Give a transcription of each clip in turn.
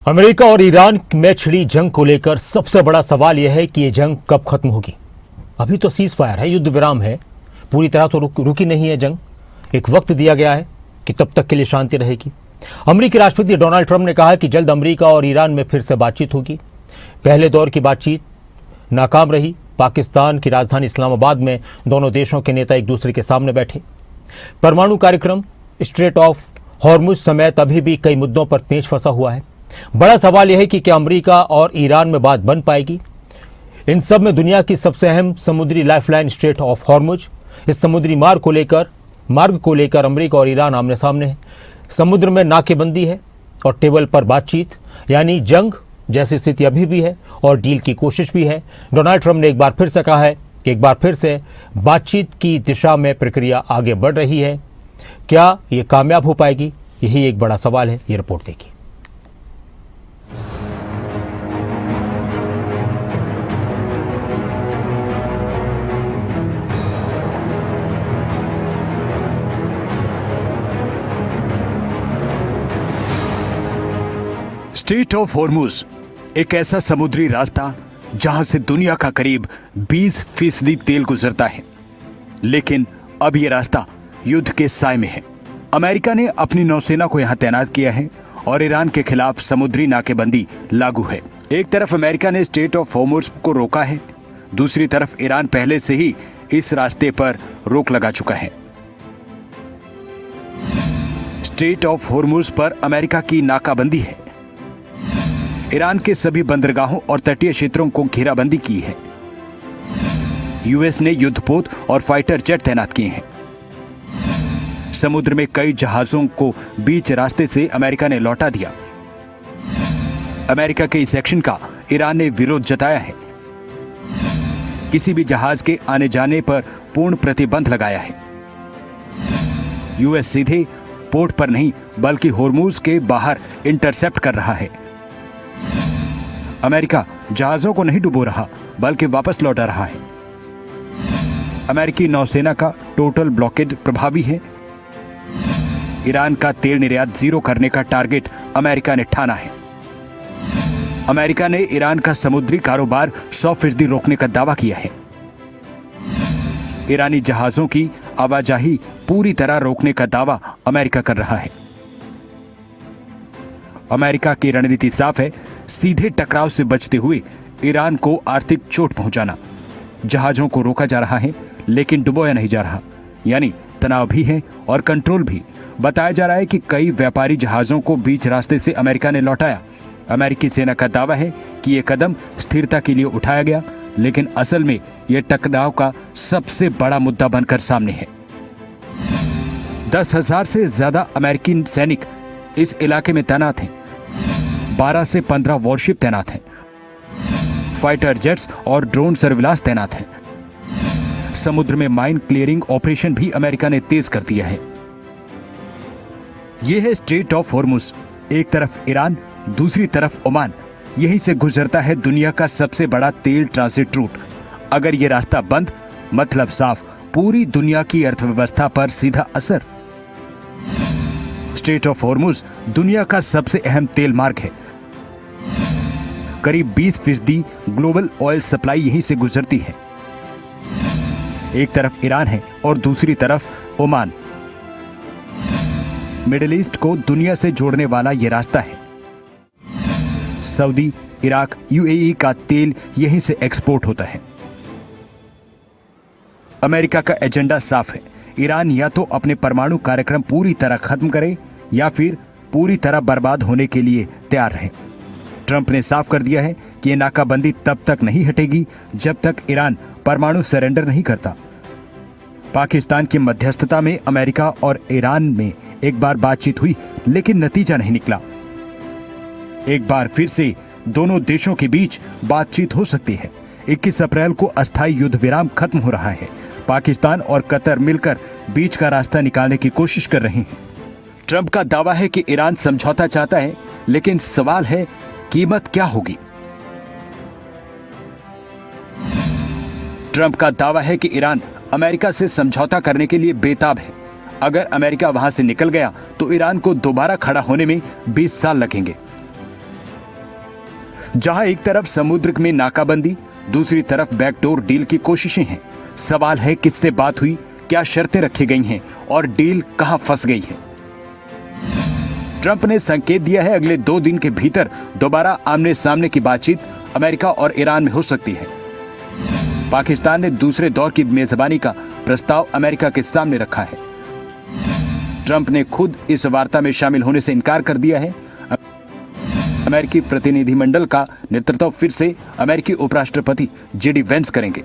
America और Iran में छिड़ी जंग को लेकर सबसे बड़ा सवाल यह है कि ये जंग कब खत्म होगी। अभी तो सीज फायर है, युद्ध विराम है, पूरी तरह तो रुकी नहीं है जंग। एक वक्त दिया गया है कि तब तक के लिए शांति रहेगी। अमेरिकी राष्ट्रपति डोनाल्ड ट्रंप ने कहा है कि जल्द अमेरिका और ईरान में फिर से बातचीत होगी। पहले दौर की बातचीत नाकाम रही। पाकिस्तान की राजधानी इस्लामाबाद में दोनों देशों के नेता एक दूसरे के सामने बैठे। परमाणु कार्यक्रम, स्ट्रेट ऑफ हॉर्मुज समेत अभी भी कई मुद्दों पर पेच फंसा हुआ है। बड़ा सवाल यह है कि क्या अमेरिका और ईरान में बात बन पाएगी। इन सब में दुनिया की सबसे अहम समुद्री लाइफलाइन स्ट्रेट ऑफ हॉर्मुज, इस समुद्री मार्ग को लेकर अमेरिका और ईरान आमने सामने है। समुद्र में नाकेबंदी है और टेबल पर बातचीत, यानी जंग जैसी स्थिति अभी भी है और डील की कोशिश भी है। डोनाल्ड ट्रंप ने एक बार फिर से कहा है कि एक बार फिर से बातचीत की दिशा में प्रक्रिया आगे बढ़ रही है। क्या ये कामयाब हो पाएगी, यही एक बड़ा सवाल है। ये रिपोर्ट देखिए। स्ट्रेट ऑफ हॉर्मुज एक ऐसा समुद्री रास्ता जहां से दुनिया का करीब 20% तेल गुजरता है, लेकिन अब यह रास्ता युद्ध के साए में है। अमेरिका ने अपनी नौसेना को यहां तैनात किया है और ईरान के खिलाफ समुद्री नाकेबंदी लागू है। एक तरफ अमेरिका ने स्ट्रेट ऑफ हॉर्मुज को रोका है, दूसरी तरफ ईरान पहले से ही इस रास्ते पर रोक लगा चुका है। स्ट्रेट ऑफ हॉर्मुज पर अमेरिका की नाकाबंदी है। ईरान के सभी बंदरगाहों और तटीय क्षेत्रों को घेराबंदी की है। यूएस ने युद्धपोत और फाइटर जेट तैनात किए हैं। समुद्र में कई जहाजों को बीच रास्ते से अमेरिका ने लौटा दिया। अमेरिका के इस एक्शन का ईरान ने विरोध जताया है। किसी भी जहाज के आने जाने पर पूर्ण प्रतिबंध लगाया है। यूएस सीधे पोर्ट पर नहीं बल्कि हॉर्मुज के बाहर इंटरसेप्ट कर रहा है। अमेरिका जहाजों को नहीं डुबो रहा बल्कि वापस लौटा रहा है। अमेरिकी नौसेना का टोटल ब्लॉकेड प्रभावी है। ईरान का तेल निर्यात जीरो करने का टारगेट अमेरिका ने ठाना है। अमेरिका ने ईरान का समुद्री कारोबार 100% रोकने का दावा किया है। ईरानी जहाजों की आवाजाही पूरी तरह रोकने का दावा अमेरिका कर रहा है। अमेरिका की रणनीति साफ है, सीधे टकराव से बचते हुए ईरान को आर्थिक चोट पहुंचाना। जहाजों को रोका जा रहा है लेकिन डुबोया नहीं जा रहा, यानी तनाव भी है और कंट्रोल भी। बताया जा रहा है कि कई व्यापारी जहाजों को बीच रास्ते से अमेरिका ने लौटाया। अमेरिकी सेना का दावा है कि यह कदम स्थिरता के लिए उठाया गया, लेकिन असल में यह टकराव का सबसे बड़ा मुद्दा बनकर सामने है। 10,000 से ज्यादा अमेरिकी सैनिक इस इलाके में तैनात हैं। 12 से 15 वॉरशिप तैनात हैं। फाइटर जेट्स और ड्रोन सर्विलांस तैनात हैं। समुद्र में माइन क्लियरिंग ऑपरेशन भी अमेरिका ने तेज कर दिया है। यह है स्ट्रेट ऑफ हॉर्मुज। एक तरफ ईरान, दूसरी तरफ ओमान। यहीं से गुजरता है दुनिया का सबसे बड़ा तेल ट्रांजिट रूट। अगर यह रास्ता बंद, मतलब साफ, पूरी दुनिया की अर्थव्यवस्था पर सीधा असर। स्ट्रेट ऑफ हॉर्मुज दुनिया का सबसे अहम तेल मार्ग है। करीब 20% ग्लोबल ऑयल सप्लाई यहीं से गुजरती है। एक तरफ ईरान है और दूसरी तरफ ओमान। मिडिल ईस्ट को दुनिया से जोड़ने वाला यह रास्ता है। सऊदी, इराक, यूएई का तेल यहीं से एक्सपोर्ट होता है। अमेरिका का एजेंडा साफ है। ईरान या तो अपने परमाणु कार्यक्रम पूरी तरह खत्म करे या फिर पूरी तरह बर्बाद होने के लिए तैयार रहे। ट्रंप ने साफ कर दिया है कि यह नाकाबंदी तब तक नहीं हटेगी जब तक ईरान परमाणु सरेंडर नहीं करता। पाकिस्तान की मध्यस्थता में अमेरिका और ईरान में एक बार बातचीत हुई, लेकिन नतीजा नहीं निकला। एक बार फिर से दोनों देशों के बीच बातचीत हो सकती है। 21 अप्रैल को अस्थायी युद्ध विराम खत्म हो रहा है। पाकिस्तान और कतर मिलकर बीच का रास्ता निकालने की कोशिश कर रहे हैं। ट्रंप का दावा है कि ईरान समझौता चाहता है, लेकिन सवाल है कीमत क्या होगी। ट्रंप का दावा है कि ईरान अमेरिका से समझौता करने के लिए बेताब है। अगर अमेरिका वहां से निकल गया तो ईरान को दोबारा खड़ा होने में 20 साल लगेंगे। जहां एक तरफ समुद्र में नाकाबंदी, दूसरी तरफ बैकडोर डील की कोशिशें हैं। सवाल है किससे बात हुई, क्या शर्तें रखी गई हैं और डील कहां फंस गई है। ट्रंप ने संकेत दिया है अगले 2 दिन के भीतर दोबारा आमने सामने की बातचीत अमेरिका और ईरान में हो सकती है। पाकिस्तान ने दूसरे दौर की मेजबानी का प्रस्ताव अमेरिका के सामने रखा है। ट्रंप ने खुद इस वार्ता में शामिल होने से इनकार कर दिया है। अमेरिकी प्रतिनिधिमंडल का नेतृत्व फिर से अमेरिकी उपराष्ट्रपति जेडी वेंस करेंगे।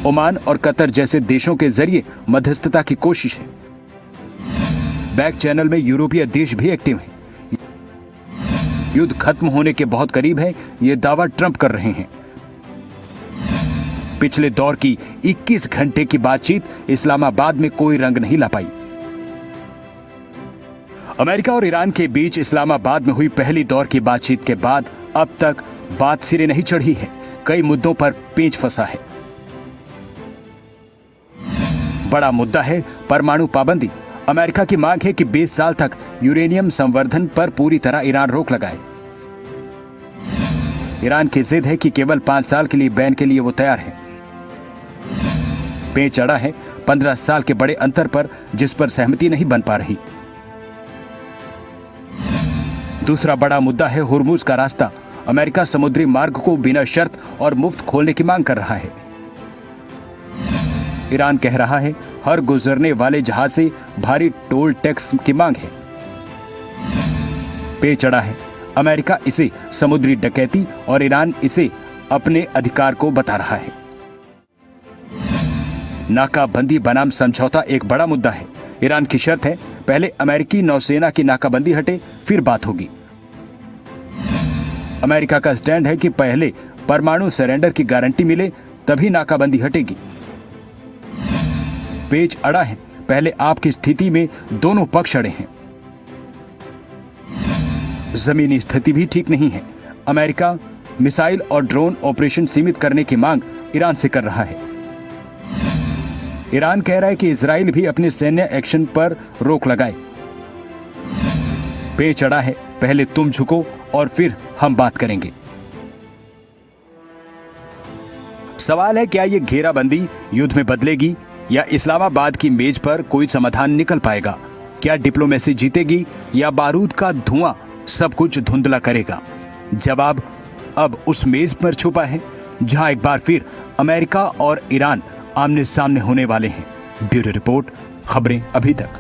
ओमान और कतर जैसे देशों के जरिए मध्यस्थता की कोशिश है। बैक चैनल में यूरोपीय देश भी एक्टिव हैं। युद्ध खत्म होने के बहुत करीब है, ये दावा ट्रंप कर रहे हैं। पिछले दौर की 21 घंटे की बातचीत इस्लामाबाद में कोई रंग नहीं ला पाई। अमेरिका और ईरान के बीच इस्लामाबाद में हुई पहली दौर की बातचीत के बाद अब तक बात सिरे नहीं चढ़ी है। कई मुद्दों पर पेंच फंसा है। बड़ा मुद्दा है परमाणु पाबंदी। अमेरिका की मांग है कि 20 साल तक यूरेनियम संवर्धन पर पूरी तरह ईरान रोक लगाए। ईरान की जिद है कि केवल 5 साल के लिए बैन के लिए वो तैयार है। पेच अड़ा है 15 साल के बड़े अंतर पर, जिस पर सहमति नहीं बन पा रही। दूसरा बड़ा मुद्दा है हुर्मुज का रास्ता। अमेरिका समुद्री मार्ग को बिना शर्त और मुफ्त खोलने की मांग कर रहा है। ईरान कह रहा है हर गुजरने वाले जहाज से भारी टोल टैक्स की मांग है। पेच अड़ा है। अमेरिका इसे समुद्री डकैती और ईरान इसे अपने अधिकार को बता रहा है। नाकाबंदी बनाम समझौता एक बड़ा मुद्दा है। ईरान की शर्त है पहले अमेरिकी नौसेना की नाकाबंदी हटे, फिर बात होगी। अमेरिका का स्टैंड है कि पहले परमाणु सरेंडर की गारंटी मिले तभी नाकाबंदी हटेगी। पेच अड़ा है। पहले आपकी स्थिति में दोनों पक्ष अड़े हैं। जमीनी स्थिति भी ठीक नहीं है। अमेरिका मिसाइल और ड्रोन ऑपरेशन सीमित करने की मांग ईरान से कर रहा है। ईरान कह रहा है कि इजराइल भी अपने सैन्य एक्शन पर रोक लगाए। पेच अड़ा है। पहले तुम झुको और फिर हम बात करेंगे। सवाल है क्या ये घेराबंदी युद्ध में बदलेगी या इस्लामाबाद की मेज पर कोई समाधान निकल पाएगा? क्या डिप्लोमेसी जीतेगी या बारूद का धुआं सब कुछ धुंधला करेगा? जवाब अब उस मेज पर छुपा है जहां एक बार फिर अमेरिका और ईरान आमने सामने होने वाले हैं। ब्यूरो रिपोर्ट, खबरें अभी तक।